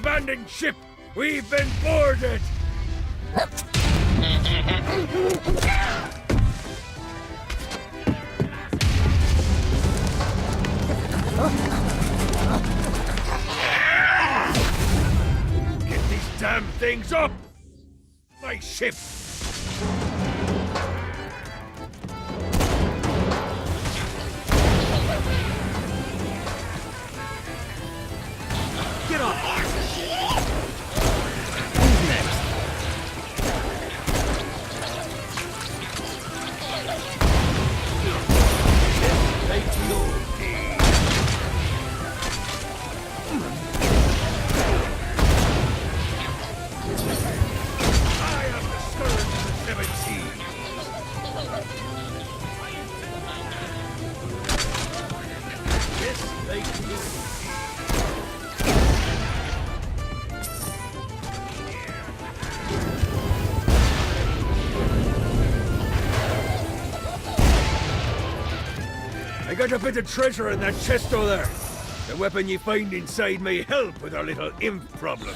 Abandoned ship! We've been boarded! Get these damn things up! My ship! Get on! Who's next? I am the scourge of the seven seas! This they do. I got a bit of treasure in that chest over there. The weapon you find inside may help with our little imp problem.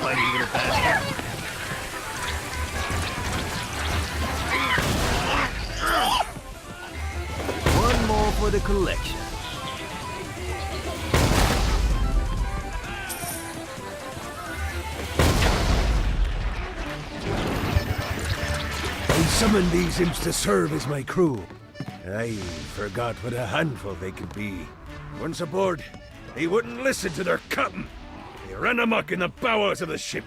Mighty little bastard. One more for the collection. I summoned these imps to serve as my crew. I forgot what a handful they could be. Once aboard, they wouldn't listen to their captain. They ran amok in the bowels of the ship.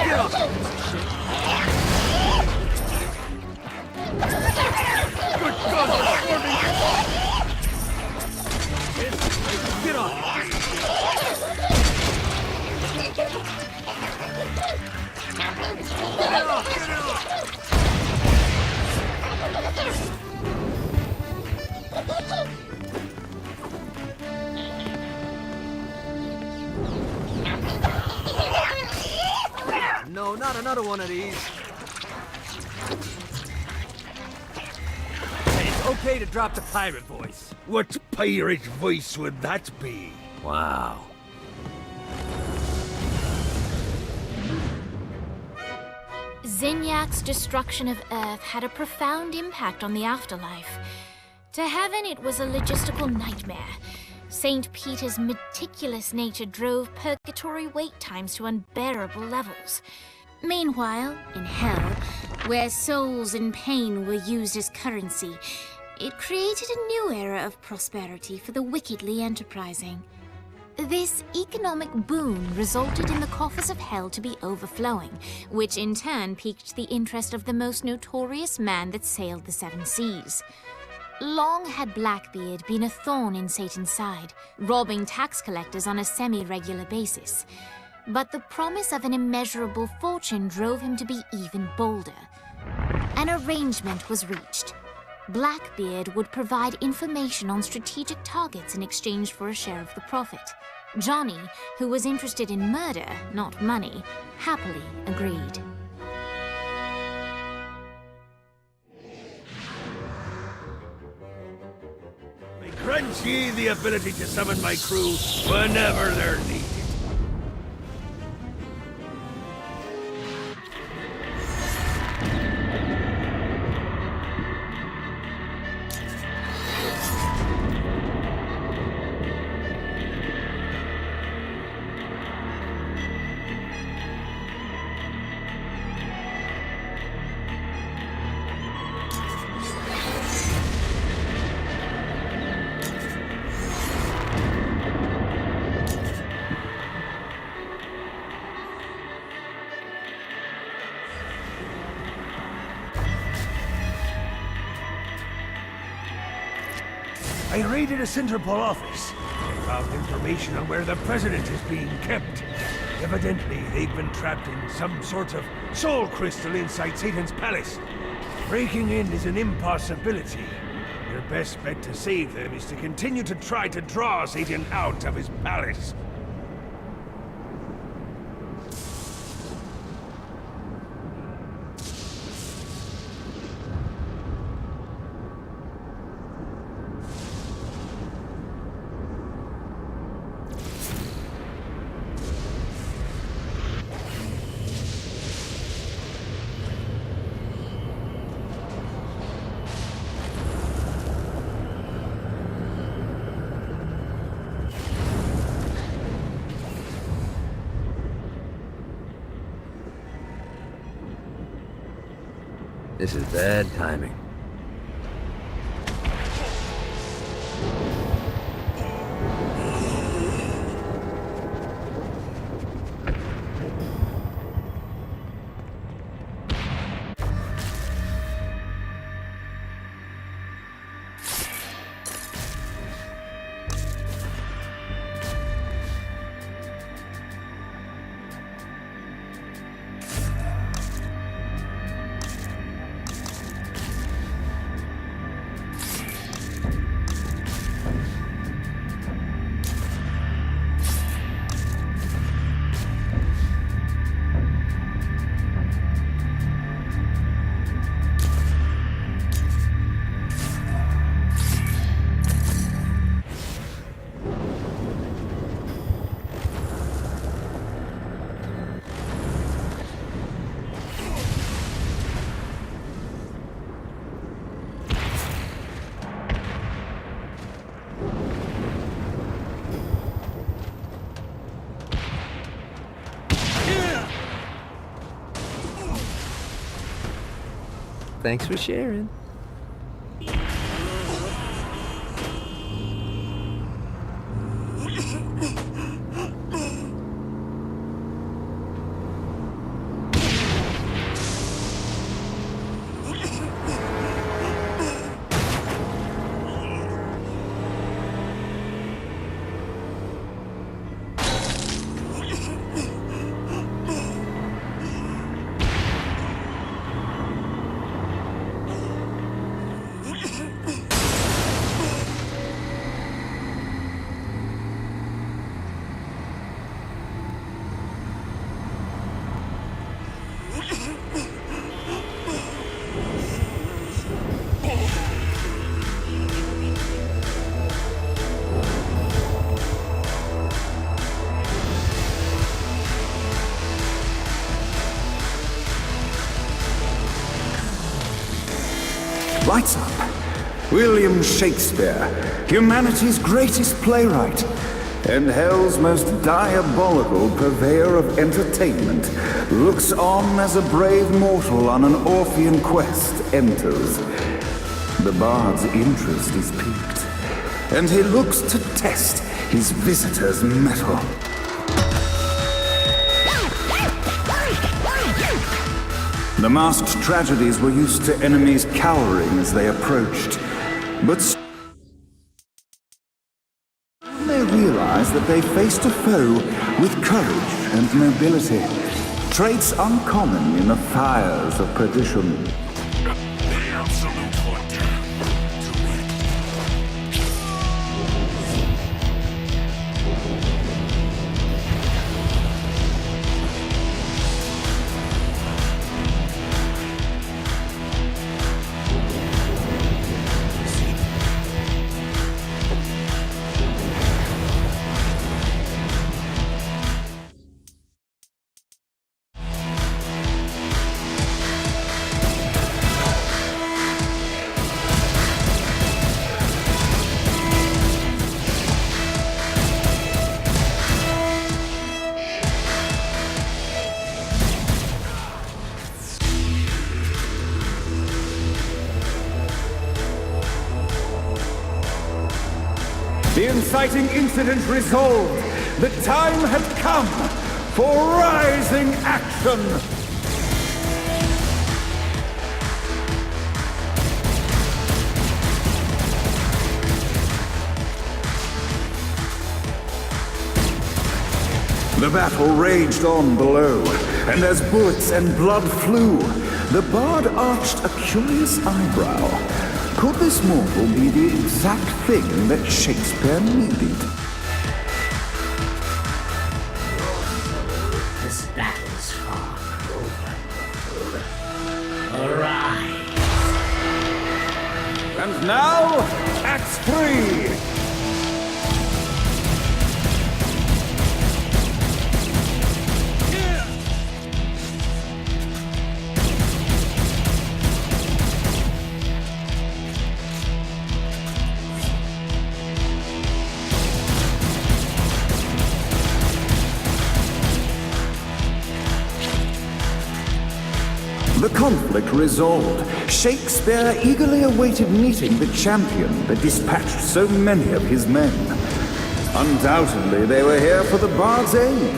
Get off! Good God, Stormy! Get off! Get off! Get off! No, not another one of these. Hey, it's okay to drop the pirate voice. What pirate voice would that be? Wow. Zinyak's destruction of Earth had a profound impact on the afterlife. To heaven, it was a logistical nightmare. St. Peter's meticulous nature drove purgatory wait times to unbearable levels. Meanwhile, in hell, where souls in pain were used as currency, it created a new era of prosperity for the wickedly enterprising. This economic boon resulted in the coffers of hell to be overflowing, which in turn piqued the interest of the most notorious man that sailed the seven seas. Long had Blackbeard been a thorn in Satan's side, robbing tax collectors on a semi-regular basis. But the promise of an immeasurable fortune drove him to be even bolder. An arrangement was reached. Blackbeard would provide information on strategic targets in exchange for a share of the profit. Johnny, who was interested in murder, not money, happily agreed. I grant ye the ability to summon my crew whenever they're needed. I raided a Centerpol office. have information on where the president is being kept. Evidently, they've been trapped in some sort of soul crystal inside Satan's palace. Breaking in is an impossibility. Your best bet to save them is to continue to try to draw Satan out of his palace. This is bad timing. Thanks for sharing. Lights up. William Shakespeare, humanity's greatest playwright, and hell's most diabolical purveyor of entertainment, looks on as a brave mortal on an Orphean quest enters. The bard's interest is piqued, and he looks to test his visitor's mettle. The masked tragedies were used to enemies cowering as they approached, but they realized that they faced a foe with courage and nobility, traits uncommon in the fires of perdition. The inciting incident resolved. The time had come for rising action. The battle raged on below, and as bullets and blood flew, the bard arched a curious eyebrow. Could this mortal be the exact thing that Shakespeare needed? This battle's far over. Arise! And now, Act 3! The conflict resolved, Shakespeare eagerly awaited meeting the champion that dispatched so many of his men. Undoubtedly, they were here for the bard's aid,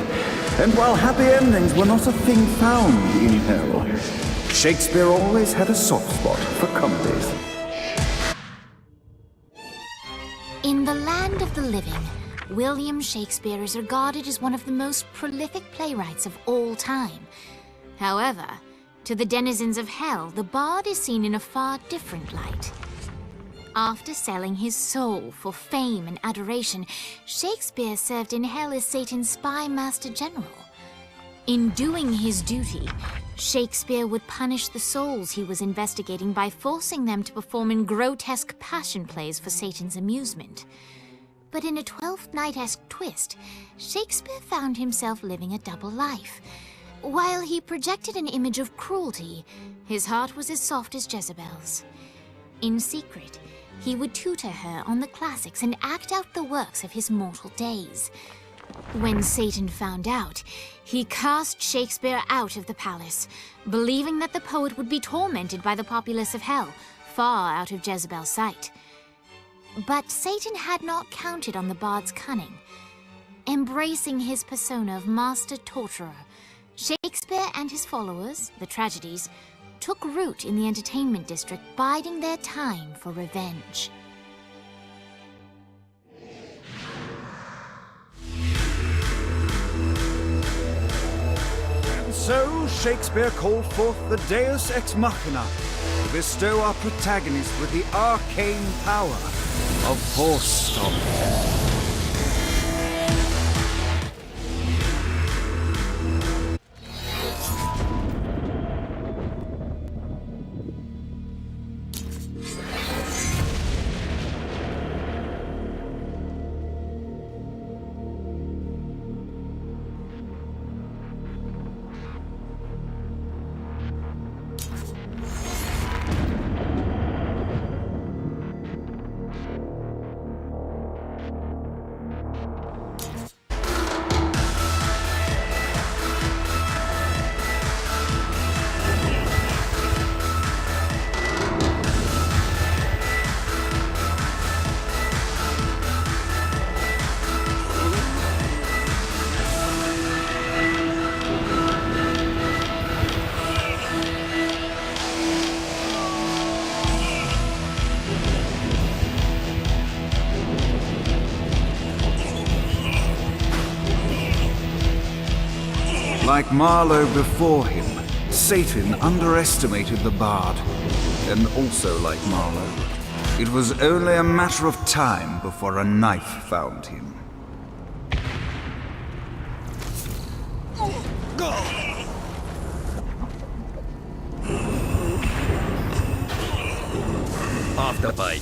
and while happy endings were not a thing found in hell, Shakespeare always had a soft spot for comedies. In the land of the living, William Shakespeare is regarded as one of the most prolific playwrights of all time. However, to the denizens of hell, the bard is seen in a far different light. After selling his soul for fame and adoration, Shakespeare served in hell as Satan's spy master general. In doing his duty, Shakespeare would punish the souls he was investigating by forcing them to perform in grotesque passion plays for Satan's amusement. But in a Twelfth Night-esque twist, Shakespeare found himself living a double life. While he projected an image of cruelty, his heart was as soft as Jezebel's. In secret, he would tutor her on the classics and act out the works of his mortal days. When Satan found out, he cast Shakespeare out of the palace, believing that the poet would be tormented by the populace of hell, far out of Jezebel's sight. But Satan had not counted on the bard's cunning. Embracing his persona of master torturer, Shakespeare and his followers, the tragedies, took root in the entertainment district, biding their time for revenge. And so, Shakespeare called forth the Deus Ex Machina to bestow our protagonist with the arcane power of force-stopping. Like Marlowe before him, Satan underestimated the bard. And also like Marlowe, it was only a matter of time before a knife found him. Off the bike.